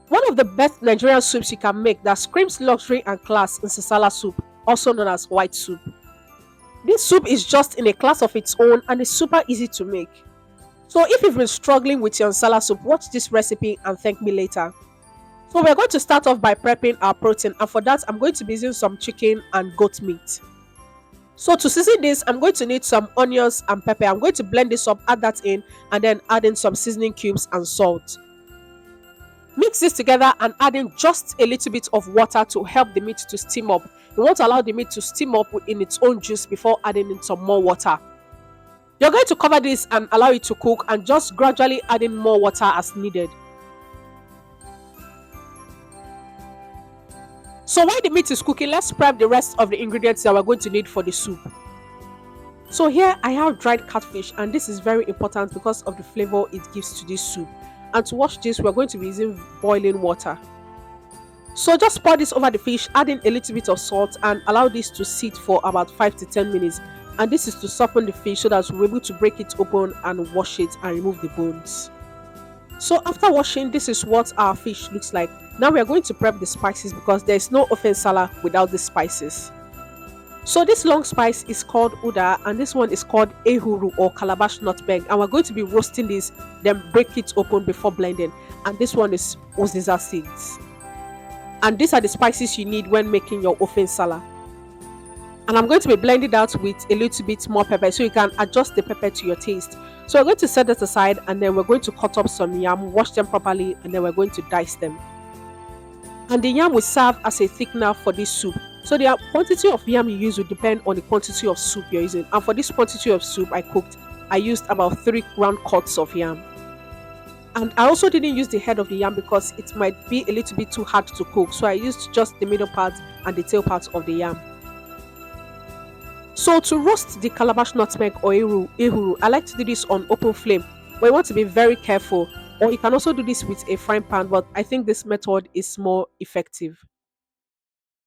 One of the best Nigerian soups you can make that screams luxury and class is nsala soup, also known as white soup. This soup is just in a class of its own and is super easy to make. So if you've been struggling with your nsala soup, watch this recipe and thank me later. So we're going to start off by prepping our protein, and for that I'm going to be using some chicken and goat meat. So to season this, I'm going to need some onions and pepper. I'm going to blend this up, add that in, and then add in some seasoning cubes and salt. Mix this together and add in just a little bit of water to help the meat to steam up. You want to allow the meat to steam up in its own juice before adding in some more water. You're going to cover this and allow it to cook, and just gradually add in more water as needed. So while the meat is cooking, let's prep the rest of the ingredients that we're going to need for the soup. So here I have dried catfish, and this is very important because of the flavor it gives to this soup. And to wash this, we're going to be using boiling water. So just pour this over the fish, add in a little bit of salt, and allow this to sit for about 5 to 10 minutes. And this is to soften the fish so that we're able to break it open and wash it and remove the bones. So after washing, this is what our fish looks like. Now we are going to prep the spices because there is no ofe nsala without the spices. So this long spice is called uda, and this one is called ehuru or calabash nutmeg, and we're going to be roasting this, then break it open before blending. And this one is Uziza seeds. And these are the spices you need when making your ofe nsala. And I'm going to be blending that with a little bit more pepper, so you can adjust the pepper to your taste. So we're going to set that aside, and then we're going to cut up some yam, wash them properly, and then we're going to dice them. And the yam will serve as a thickener for this soup. So the quantity of yam you use will depend on the quantity of soup you're using. And for this quantity of soup I cooked, I used about 3 round cuts of yam. And I also didn't use the head of the yam because it might be a little bit too hard to cook. So I used just the middle part and the tail part of the yam. So to roast the calabash nutmeg or ehuru, I like to do this on open flame, but you want to be very careful. Or you can also do this with a frying pan, but I think this method is more effective.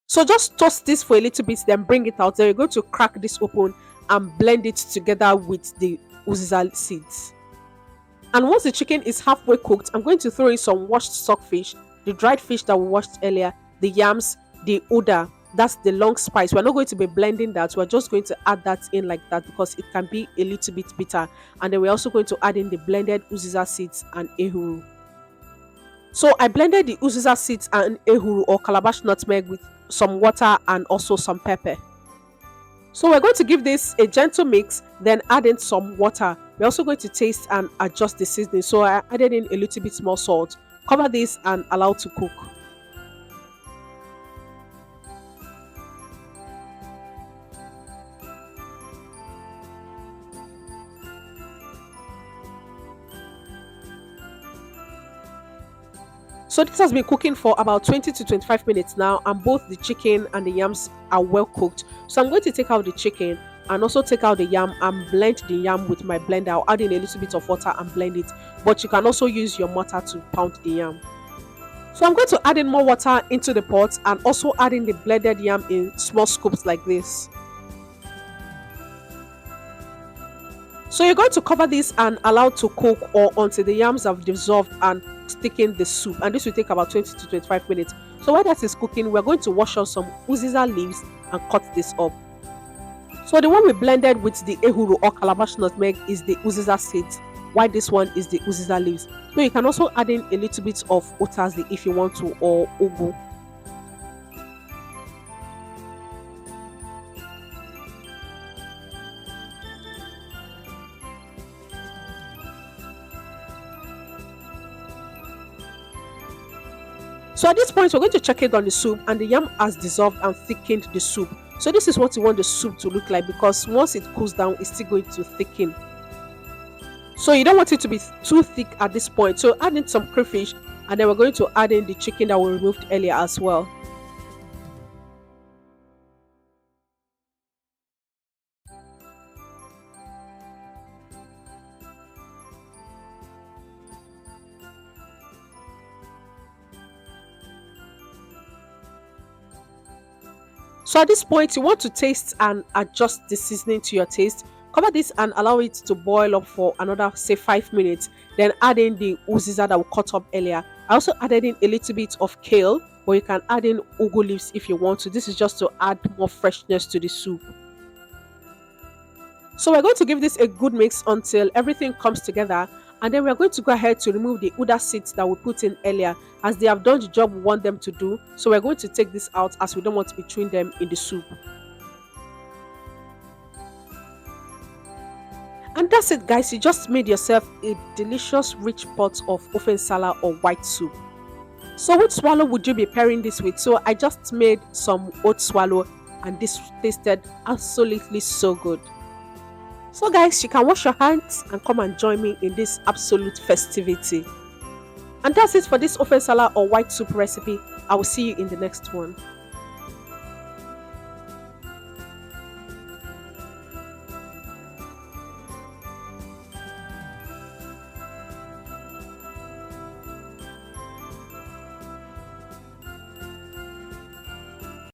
So just toast this for a little bit, then bring it out. Then you're going to crack this open and blend it together with the Uziza seeds. And once the chicken is halfway cooked, I'm going to throw in some washed stockfish, the dried fish that we washed earlier, the yams, the uda, that's the long spice. We're not going to be blending that, we're just going to add that in like that because it can be a little bit bitter. And then we're also going to add in the blended Uziza seeds and ehuru. So I blended the Uziza seeds and ehuru or calabash nutmeg with some water and also some pepper. So we're going to give this a gentle mix, then add in some water. We're also going to taste and adjust the seasoning. So I added in a little bit more salt. Cover this and allow to cook. So this has been cooking for about 20 to 25 minutes now, and both the chicken and the yams are well cooked. So I'm going to take out the chicken and also take out the yam and blend the yam with my blender. I'll add in a little bit of water and blend it, but you can also use your mortar to pound the yam. So I'm going to add in more water into the pot and also add in the blended yam in small scoops like this. So you're going to cover this and allow to cook or until the yams have dissolved and thicken the soup, and this will take about 20 to 25 minutes. So while that is cooking, we're going to wash out some Uziza leaves and cut this up. So the one we blended with the ehuru or calabash nutmeg is the Uziza seeds, while this one is the Uziza leaves. So you can also add in a little bit of utazi if you want to, or ugu. So at this point, we're going to check it on the soup, and the yam has dissolved and thickened the soup. So this is what you want the soup to look like, because once it cools down, it's still going to thicken. So you don't want it to be too thick at this point. So add in some crayfish, and then we're going to add in the chicken that we removed earlier as well. So at this point, you want to taste and adjust the seasoning to your taste. Cover this and allow it to boil up for another, say, 5 minutes. Then add in the uziza that we cut up earlier. I also added in a little bit of kale, but you can add in ugu leaves if you want to. This is just to add more freshness to the soup. So we're going to give this a good mix until everything comes together, and then we're going to go ahead to remove the udder seeds that we put in earlier, as they have done the job we want them to do. So we're going to take this out as we don't want to be chewing them in the soup. And that's it, guys. You just made yourself a delicious rich pot of ofe nsala or white soup. So which swallow would you be pairing this with? So I just made some oat swallow, and this tasted absolutely so good. So guys, you can wash your hands and come and join me in this absolute festivity. And that's it for this ofe nsala or white soup recipe. I will see you in the next one.